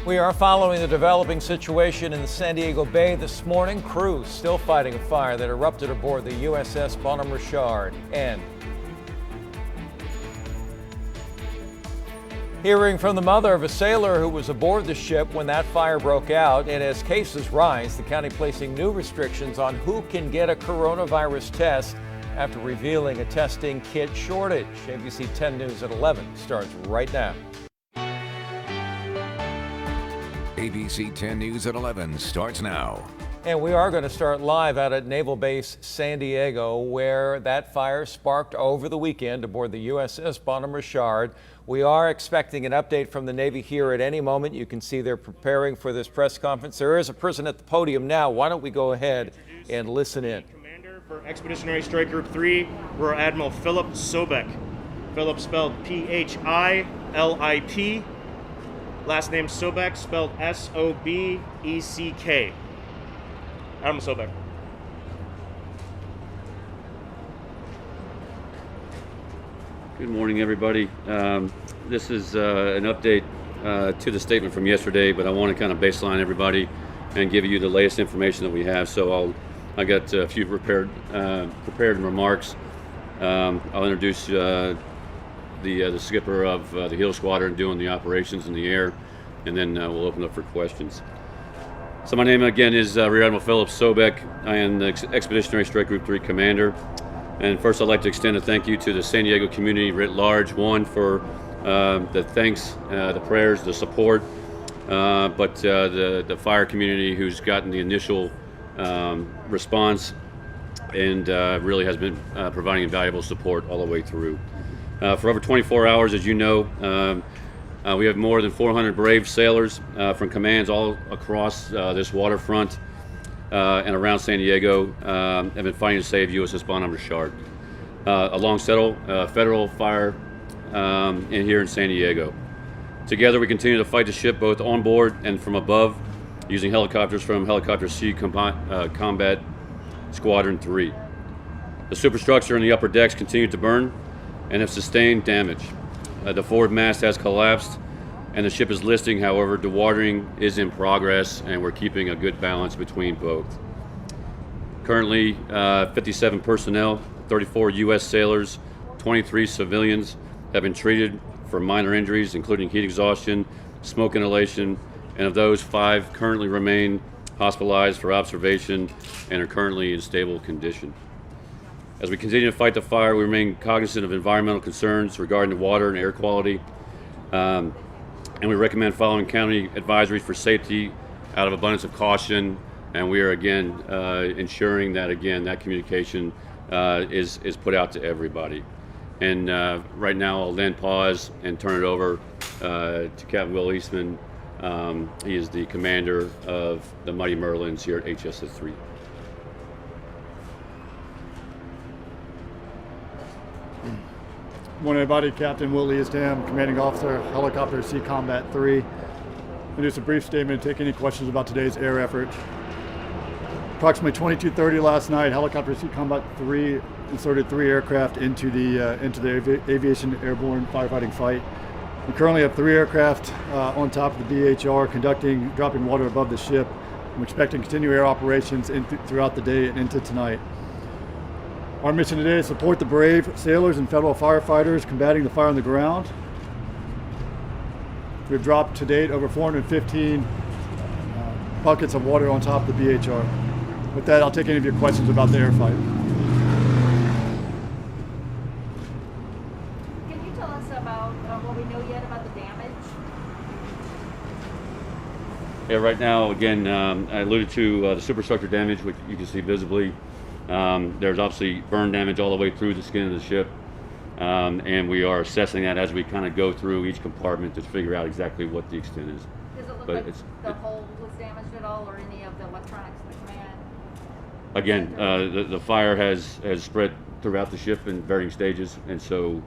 We are following the developing situation in the San Diego Bay this morning. Crews still fighting a fire that erupted aboard the USS Bonhomme Richard. And hearing from the mother of a sailor who was aboard the ship when that fire broke out. And as cases rise, the county placing new restrictions on who can get a coronavirus test after revealing a testing kit shortage. ABC 10 News at 11 starts right now. ABC 10 News at 11 starts now. And we are going to start live out at Naval Base San Diego, where that fire sparked over the weekend aboard the USS Bonhomme Richard. We are expecting an update from the Navy here at any moment. You can see they're preparing for this press conference. There is a person at the podium now. Why don't we go ahead and listen in? Commander for Expeditionary Strike Group 3, Rear Admiral Philip Sobek. Philip spelled P-H-I-L-I-P. Last name Sobek, spelled S-O-B-E-C-K. Admiral Sobek. Good morning, everybody. This is an update to the statement from yesterday, but I want to kind of baseline everybody and give you the latest information that we have. So I got a few prepared remarks. I'll introduce the skipper of the Hill Squadron doing the operations in the air, and then we'll open up for questions. So my name again is Rear Admiral Philip Sobek. I am the Expeditionary Strike Group 3 Commander. And first I'd like to extend a thank you to the San Diego community writ large, one for the thanks, the prayers, the support, but the fire community who's gotten the initial response and really has been providing invaluable support all the way through. For over 24 hours, as you know, we have more than 400 brave sailors from commands all across this waterfront and around San Diego have been fighting to save USS Bonhomme Richard, along federal fire in here in San Diego. Together, we continue to fight the ship both on board and from above, using helicopters from Helicopter Sea Combat Squadron 3. The superstructure and the upper decks continue to burn and have sustained damage. The forward mast has collapsed and the ship is listing. However, dewatering is in progress and we're keeping a good balance between both. Currently, 57 personnel, 34 U.S. sailors, 23 civilians have been treated for minor injuries, including heat exhaustion, smoke inhalation, and of those, 5 currently remain hospitalized for observation and are currently in stable condition. As we continue to fight the fire, we remain cognizant of environmental concerns regarding the water and air quality, and we recommend following county advisories for safety out of abundance of caution. And we are again ensuring that that communication is put out to everybody. And right now, I'll then pause and turn it over to Captain Will Eastman. He is the commander of the Mighty Merlins here at HSS 3. Morning, everybody. Captain Will Eastham, Commanding Officer, Helicopter Sea Combat 3. I'll do a brief statement and take any questions about today's air effort. Approximately 22:30 last night, Helicopter Sea Combat 3 inserted 3 aircraft into the aviation airborne firefighting fight. We currently have 3 aircraft on top of the BHR dropping water above the ship. We're expecting to continue air operations throughout the day and into tonight. Our mission today is to support the brave sailors and federal firefighters combating the fire on the ground. We've dropped to date over 415 buckets of water on top of the BHR. With that, I'll take any of your questions about the air fight. Can you tell us about what we know yet about the damage? Yeah, right now, again, I alluded to the superstructure damage, which you can see visibly. There's obviously burn damage all the way through the skin of the ship, and we are assessing that as we kind of go through each compartment to figure out exactly what the extent is. Does it look like the hull was damaged at all, or any of the electronics in the command? Again, the fire has spread throughout the ship in varying stages, and so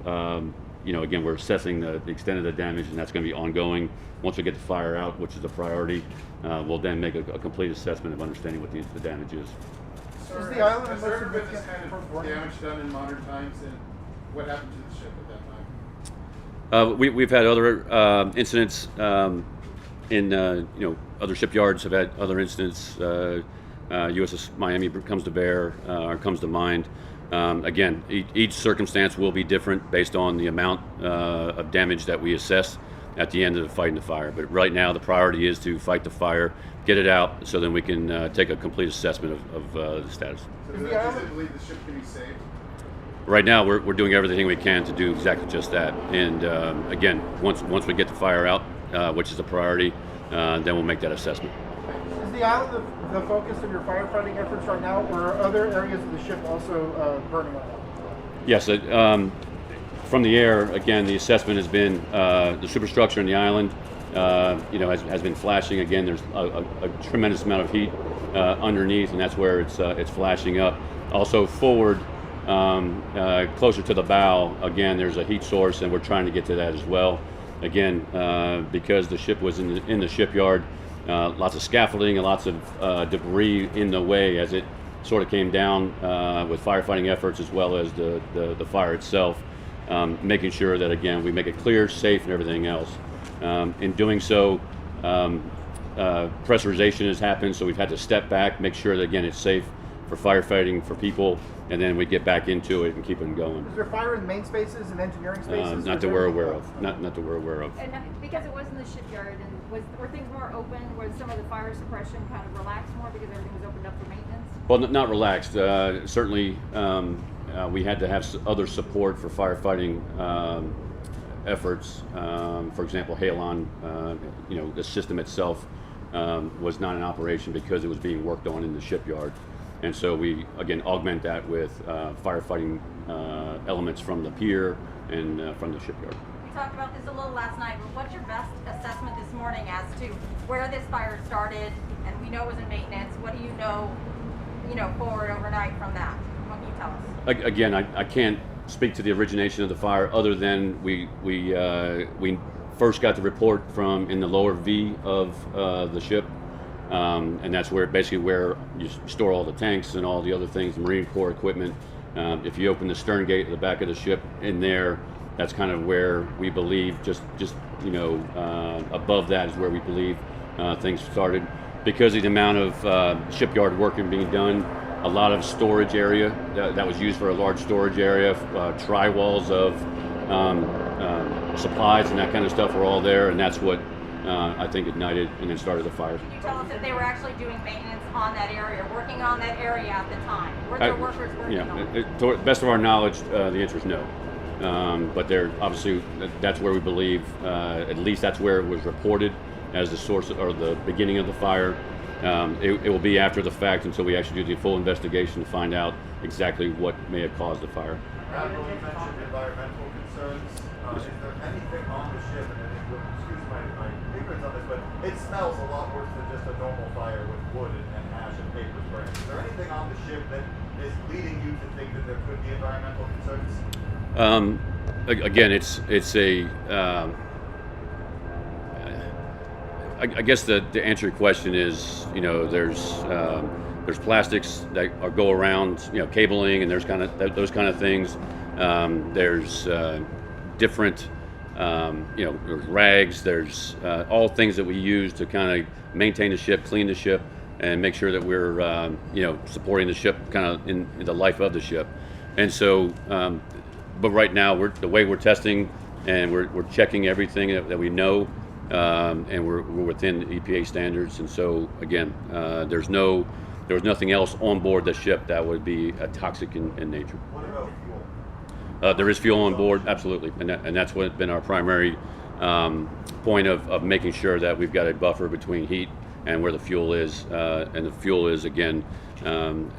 again, we're assessing the extent of the damage, and that's going to be ongoing. Once we get the fire out, which is a priority, we'll then make a complete assessment of understanding what the damage is. Has the island ever been this kind of damage done in modern times, and what happened to the ship at that time? We've had other incidents in other shipyards have had other incidents. USS Miami comes to bear or comes to mind. Again, each circumstance will be different based on the amount of damage that we assess at the end of fighting the fire. But right now, the priority is to fight the fire, get it out, so then we can take a complete assessment of the status. So does that believe the ship can be saved? Right now, we're doing everything we can to do exactly just that. And again, once we get the fire out, which is a priority, then we'll make that assessment. Is the island the focus of your firefighting efforts right now, or are other areas of the ship also burning right now? Yes, from the air, again, the assessment has been the superstructure in the island, has been flashing. Again, there's a tremendous amount of heat underneath, and that's where it's flashing up. Also forward, closer to the bow, again, there's a heat source, and we're trying to get to that as well. Again, because the ship was in the shipyard, lots of scaffolding and lots of debris in the way as it sort of came down with firefighting efforts as well as the fire itself, making sure that, again, we make it clear, safe, and everything else. In doing so, pressurization has happened, so we've had to step back, make sure that, again, it's safe for firefighting, for people, and then we get back into it and keep it going. Is there fire in main spaces and engineering spaces? Not that we're aware of. Not that we're aware of. And because it was in the shipyard, and were things more open? Was some of the fire suppression kind of relaxed more because everything was opened up for maintenance? Well, not relaxed. Certainly, we had to have other support for firefighting efforts. For example, Halon, the system itself was not in operation because it was being worked on in the shipyard. And so we, again, augment that with firefighting elements from the pier and from the shipyard. We talked about this a little last night, but what's your best assessment this morning as to where this fire started? And we know it was in maintenance. What do you know forward overnight from that? What can you tell us? Again, I can't speak to the origination of the fire other than we first got the report from in the lower V of the ship. And that's where you store all the tanks and all the other things, Marine Corps equipment. If you open the stern gate at the back of the ship in there, that's kind of where we believe, just above that is where we believe things started. Because of the amount of shipyard work being done, a lot of storage area that was used for a large storage area, tri-walls of supplies and that kind of stuff were all there, and that's what I think ignited and then started the fire. Can you tell us if they were actually doing maintenance on that area, working on that area at the time? Were there workers working on it? To the best of our knowledge, the answer is no. But they're obviously, that's where we believe, at least that's where it was reported as the source or the beginning of the fire. It will be after the fact until we actually do the full investigation to find out exactly what may have caused the fire. Admiral, you mentioned environmental concerns. Is there anything on the ship, and excuse my ignorance on this, but it smells a lot worse than just a normal fire with wood and ash and paper burning. Is there anything on the ship that is leading you to think that there could be environmental concerns? Again, it's a. I guess to answer your question is, there's plastics that go around, cabling, and there's those kind of things. There's different, there's rags. There's all things that we use to kind of maintain the ship, clean the ship, and make sure that we're, supporting the ship kind of in the life of the ship. And so, but right now, the way we're testing and we're checking everything that we know. And we're within the EPA standards, and so again, there was nothing else on board the ship that would be toxic in nature. What about fuel? There is fuel on board, absolutely, and that's what's been our primary point of making sure that we've got a buffer between heat and where the fuel is, and the fuel is, again,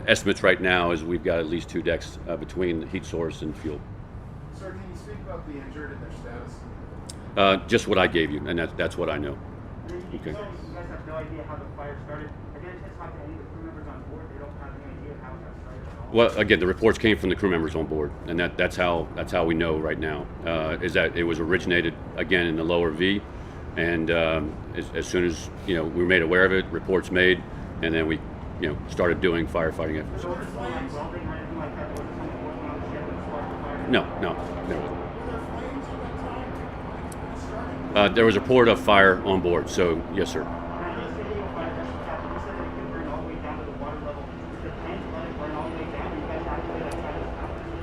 estimates right now is we've got at least 2 decks between the heat source and fuel. Sir, can you speak about the injured and their status? Just what I gave you, and that's what I know. Okay. You guys have no idea how the fire started. Have you ever talked to any of the crew members on board? They don't have any idea how it got started at all? Well, again, the reports came from the crew members on board, and that's how we know right now is that it was originated again in the lower V, and as soon as we were made aware of it, reports made, and then we started doing firefighting efforts. So was it someone welding or anything like that? Was it someone working on the ship that sparked the fire? No. There was a report of fire on board, so yes, sir.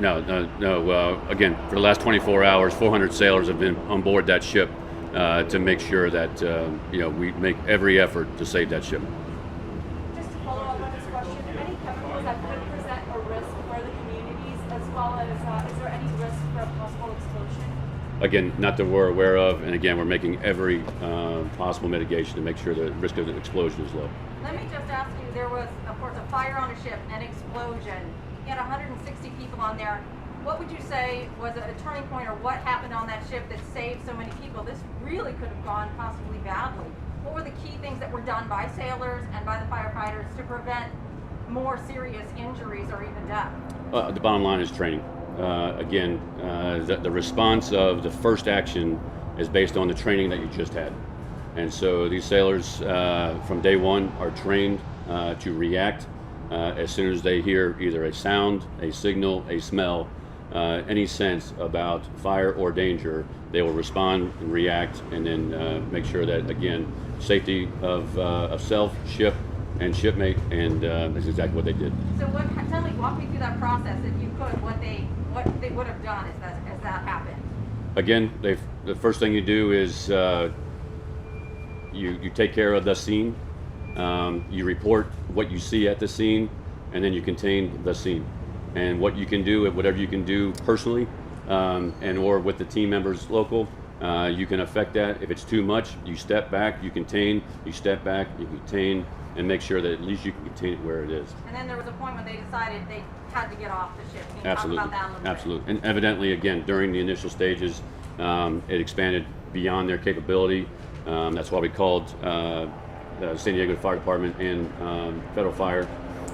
No. Again, for the last 24 hours, 400 sailors have been on board that ship to make sure that we make every effort to save that ship. Just to follow up on this question, any chemicals that could present a risk for the communities, as well as is there any risk for a possible explosion? Again, not that we're aware of, and again, we're making every possible mitigation to make sure the risk of the explosion is low. Let me just ask you, there was, of course, a fire on a ship, an explosion. You had 160 people on there. What would you say was a turning point, or what happened on that ship that saved so many people? This really could have gone possibly badly. What were the key things that were done by sailors and by the firefighters to prevent more serious injuries or even death? The bottom line is training. The response of the first action is based on the training that you just had. And so these sailors from day one are trained to react as soon as they hear either a sound, a signal, a smell, any sense about fire or danger. They will respond and react, and then make sure that, again, safety of self, ship, and shipmate, and that's exactly what they did. So walk me through that process, if you could, what they would have done as that happened. Again, the first thing you do is you take care of the scene. You report what you see at the scene, and then you contain the scene. And what you can do, whatever you can do personally, and or with the team members local, you can affect that. If it's too much, you step back, you contain, you step back, you contain, and make sure that at least you can contain it where it is. And then there was a point when they decided they had to get off the ship. Can you Absolutely. talk about that a little bit? Absolutely. And evidently, again, during the initial stages, it expanded beyond their capability. That's why we called the San Diego Fire Department and Federal Fire,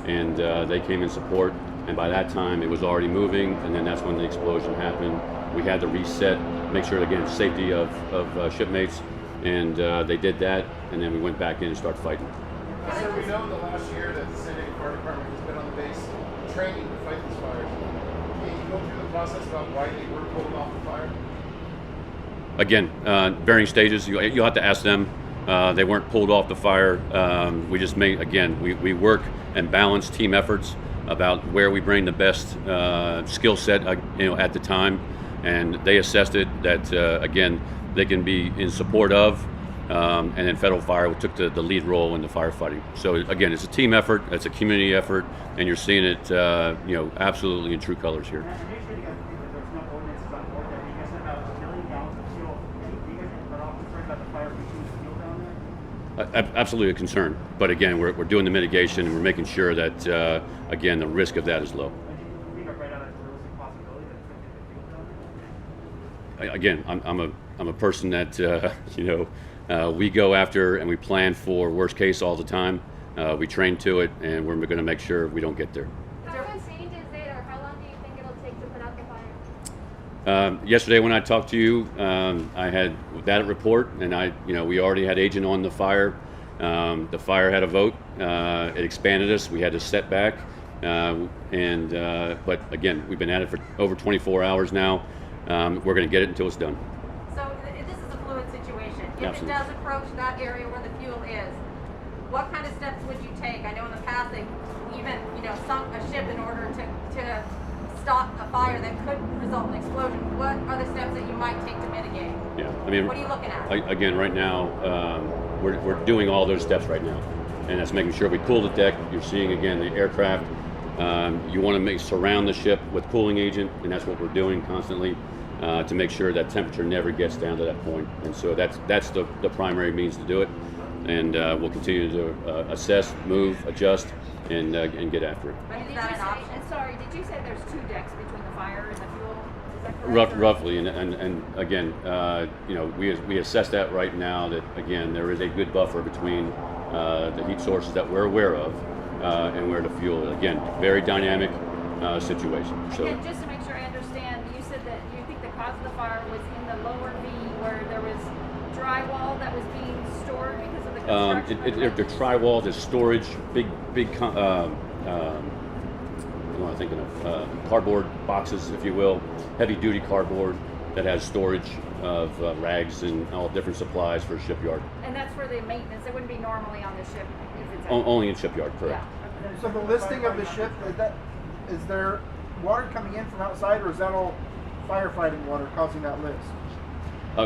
and they came in support. And by that time, it was already moving, and then that's when the explosion happened. We had to reset, make sure, again, safety of shipmates, and they did that, and then we went back in and started fighting. So we know in the last year that the San Diego Fire Department has been on the base training to fight these fires. Can you go through the process about why they were pulled off the fire? Again, varying stages. You'll have to ask them. They weren't pulled off the fire. We just we work and balance team efforts about where we bring the best skill set, at the time, and they assessed it that again they can be in support of, and then Federal Fire took the lead role in the firefighting. So again, it's a team effort, it's a community effort, and you're seeing it, absolutely in true colors here. Absolutely a concern, but again, we're doing the mitigation and we're making sure that again the risk of that is low. Again, I'm a person that we go after and we plan for worst case all the time. We train to it, and we're going to make sure we don't get there. How contained is it, or how long do you think it'll take to put out the fire? Yesterday when I talked to you, I had that report, and we already had agent on the fire. The fire had a vote. It expanded us. We had to step back, but again, we've been at it for over 24 hours now. We're going to get it until it's done. So this is a fluid situation. If Absolutely. it does approach that area where the fuel is, what kind of steps would you take? I know in the past they've even sunk a ship in order to stop a fire that could result in explosion. What are the steps that you might take to mitigate? Yeah, what are you looking at? Again, right now, we're doing all those steps right now, and that's making sure we cool the deck. You're seeing again the aircraft. You want to surround the ship with cooling agent, and that's what we're doing constantly to make sure that temperature never gets down to that point. And so that's the primary means to do it. And we'll continue to assess, move, adjust, and get after it. Is that an option? And sorry, did you say there's 2 decks between the fire and the fuel? Is that correct? Roughly, and again, we assess that right now. That again, there is a good buffer between the heat sources that we're aware of and where the fuel is. Again, very dynamic situation. So. And just to make sure I understand, you said that you think the cause of the fire was in the lower V, where there was drywall that was being stored because of the construction? The tri-wall, the storage, big, what am I thinking of? Cardboard boxes, if you will, heavy-duty cardboard that has storage of rags and all different supplies for a shipyard. And that's for the maintenance. It wouldn't be normally on the ship if it's Only in shipyard, correct. Yeah. So the listing of the ship, is there water coming in from outside, or is that all firefighting water causing that list?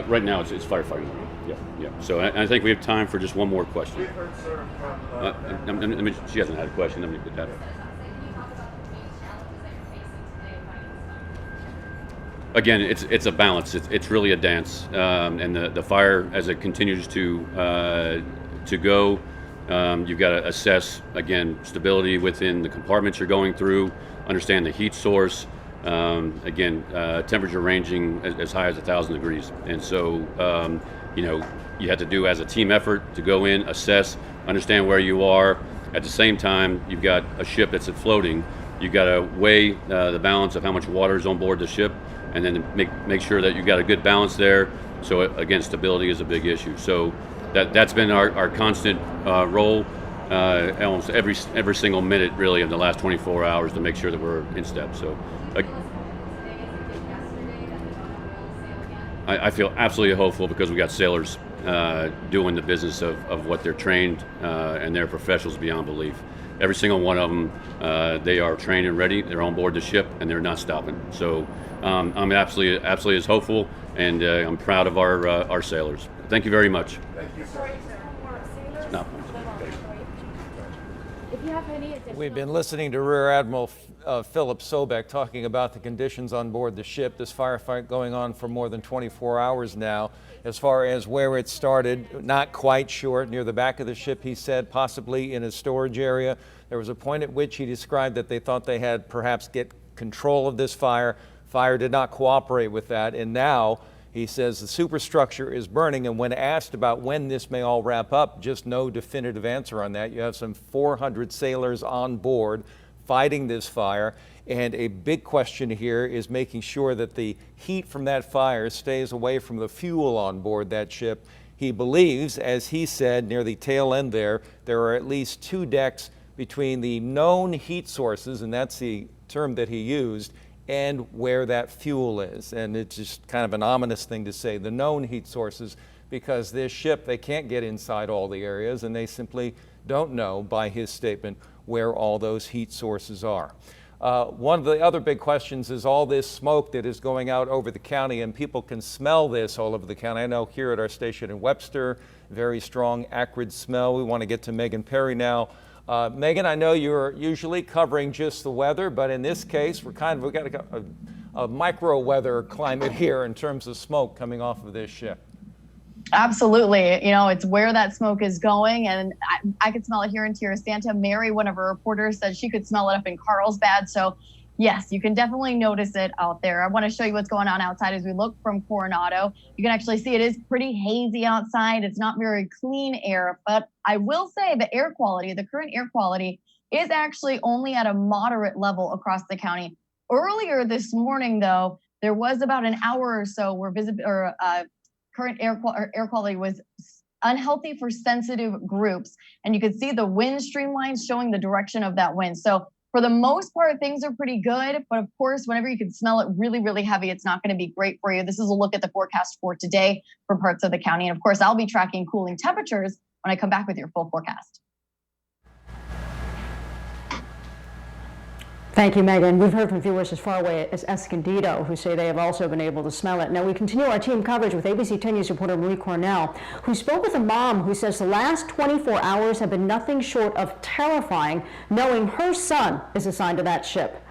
Right now, it's firefighting. Yeah. So I think we have time for just one more question. We've heard, sir, from She hasn't had a question. Let me get that. Again, it's a balance. It's really a dance, and the fire as it continues to go, you've got to assess again stability within the compartments you're going through, understand the heat source. Temperature ranging as high as 1,000 degrees, and so you have to do as a team effort to go in, assess, understand where you are. At the same time, you've got a ship that's floating. You've got to weigh the balance of how much water is on board the ship, and then make sure that you've got a good balance there. So again, stability is a big issue. So that's been our constant role. Almost every single minute, really, of the last 24 hours to make sure that we're in step. So, I feel absolutely hopeful because we got sailors doing the business of what they're trained, and they're professionals beyond belief. Every single one of them, they are trained and ready. They're on board the ship, and they're not stopping. So, I'm absolutely as hopeful, and I'm proud of our sailors. Thank you very much. Thank you, sir. No. We've been listening to Rear Admiral Philip Sobek talking about the conditions on board the ship. This firefight going on for more than 24 hours now. As far as where it started, not quite sure. Near the back of the ship, he said, possibly in a storage area. There was a point at which he described that they thought they had perhaps get control of this fire. Fire did not cooperate with that, and now he says the superstructure is burning, and when asked about when this may all wrap up, just no definitive answer on that. You have some 400 sailors on board fighting this fire, and a big question here is making sure that the heat from that fire stays away from the fuel on board that ship. He believes, as he said near the tail end there are at least 2 decks between the known heat sources, and that's the term that he used, and where that fuel is. And it's just kind of an ominous thing to say, the known heat sources, because this ship, they can't get inside all the areas, and they simply don't know, by his statement, where all those heat sources are. One of the other big questions is all this smoke that is going out over the county, and people can smell this all over the county. I know here at our station in Webster, very strong acrid smell. We want to get to Megan Perry now. Megan, I know you're usually covering just the weather, but in this case, we've got a micro weather climate here in terms of smoke coming off of this ship. Absolutely. It's where that smoke is going, and I could smell it here in Tierra Santa. Mary, one of our reporters, said she could smell it up in Carlsbad. So yes, you can definitely notice it out there. I want to show you what's going on outside as we look from Coronado. You can actually see it is pretty hazy outside. It's not very clean air, but I will say the current air quality is actually only at a moderate level across the county. Earlier this morning, though, there was about an hour or so where current air quality was unhealthy for sensitive groups. And you could see the wind streamlines showing the direction of that wind. So for the most part, things are pretty good. But of course, whenever you can smell it really, really heavy, it's not going to be great for you. This is a look at the forecast for today for parts of the county. And of course, I'll be tracking cooling temperatures when I come back with your full forecast. Thank you, Megan. We've heard from viewers as far away as Escondido who say they have also been able to smell it. Now, we continue our team coverage with ABC 10 News reporter Marie Cornell, who spoke with a mom who says the last 24 hours have been nothing short of terrifying, knowing her son is assigned to that ship.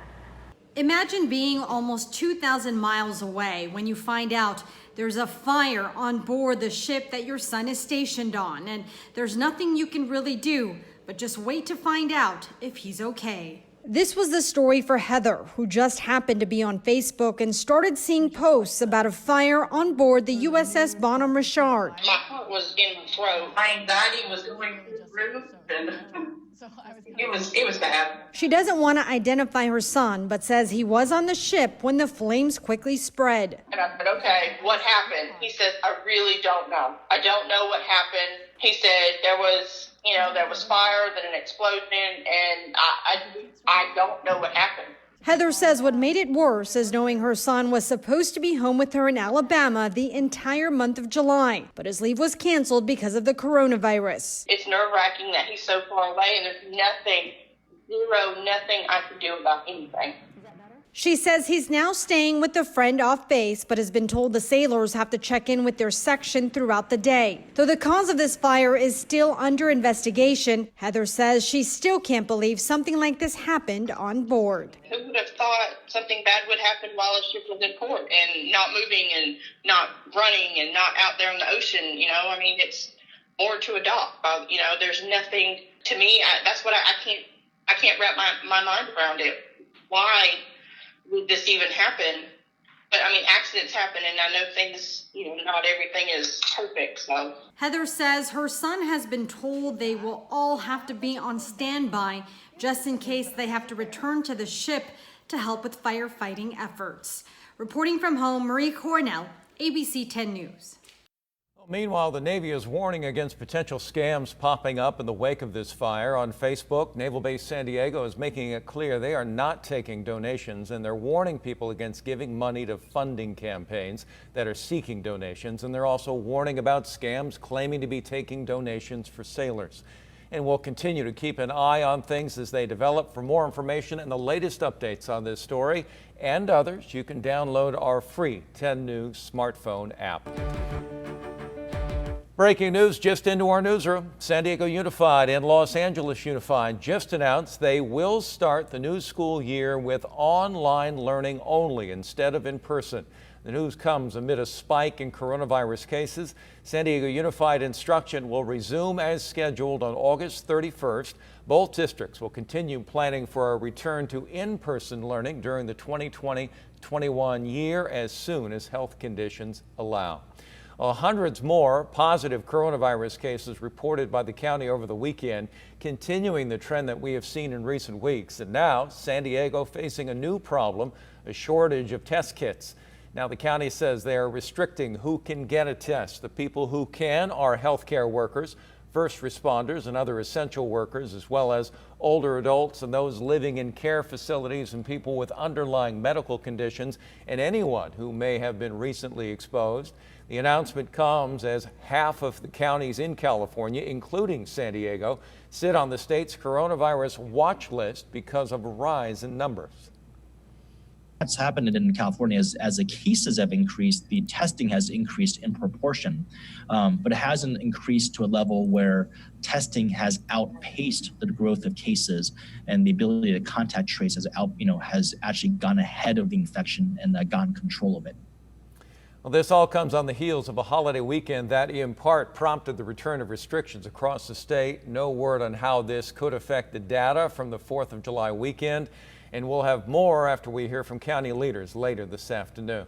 Imagine being almost 2,000 miles away when you find out there's a fire on board the ship that your son is stationed on, and there's nothing you can really do but just wait to find out if he's okay. This was the story for Heather, who just happened to be on Facebook and started seeing posts about a fire on board the USS Bonhomme Richard. My heart was in my throat. My anxiety was going through the roof, and it was bad. She doesn't want to identify her son, but says he was on the ship when the flames quickly spread. And I said, okay, what happened? He says, I really don't know. I don't know what happened. He said there was fire, then an explosion, and I don't know what happened. Heather says what made it worse is knowing her son was supposed to be home with her in Alabama the entire month of July, but his leave was canceled because of the coronavirus. It's nerve-wracking that he's so far away and there's nothing I can do about anything. She says he's now staying with a friend off base, but has been told the sailors have to check in with their section throughout the day. Though the cause of this fire is still under investigation, Heather says she still can't believe something like this happened on board. Who would have thought something bad would happen while a ship was in port and not moving and not running and not out there in the ocean? You know, I mean, it's moored to a dock. You know, there's nothing to me. That's what I can't wrap my mind around it. Why would this even happen? But I mean, accidents happen, and I know things, you know, not everything is perfect. So Heather says her son has been told they will all have to be on standby just in case they have to return to the ship to help with firefighting efforts. Reporting from home, Marie Cornell, ABC 10 News. Meanwhile, the Navy is warning against potential scams popping up in the wake of this fire. On Facebook, Naval Base San Diego is making it clear they are not taking donations, and they're warning people against giving money to funding campaigns that are seeking donations. And they're also warning about scams claiming to be taking donations for sailors. And we'll continue to keep an eye on things as they develop. For more information and the latest updates on this story and others, you can download our free 10 News smartphone app. Breaking news just into our newsroom. San Diego Unified and Los Angeles Unified just announced they will start the new school year with online learning only instead of in person. The news comes amid a spike in coronavirus cases. San Diego Unified instruction will resume as scheduled on August 31st. Both districts will continue planning for a return to in-person learning during the 2020-21 year as soon as health conditions allow. Hundreds more positive coronavirus cases reported by the county over the weekend, continuing the trend that we have seen in recent weeks. And now San Diego facing a new problem, a shortage of test kits. Now the county says they are restricting who can get a test. The people who can are healthcare workers, first responders and other essential workers, as well as older adults and those living in care facilities and people with underlying medical conditions and anyone who may have been recently exposed. The announcement comes as half of the counties in California, including San Diego, sit on the state's coronavirus watch list because of a rise in numbers. What's happened in California is as the cases have increased, the testing has increased in proportion, but it hasn't increased to a level where testing has outpaced the growth of cases, and the ability to contact trace has actually gone ahead of the infection and gotten control of it. Well, this all comes on the heels of a holiday weekend that in part prompted the return of restrictions across the state. No word on how this could affect the data from the 4th of July weekend. And we'll have more after we hear from county leaders later this afternoon.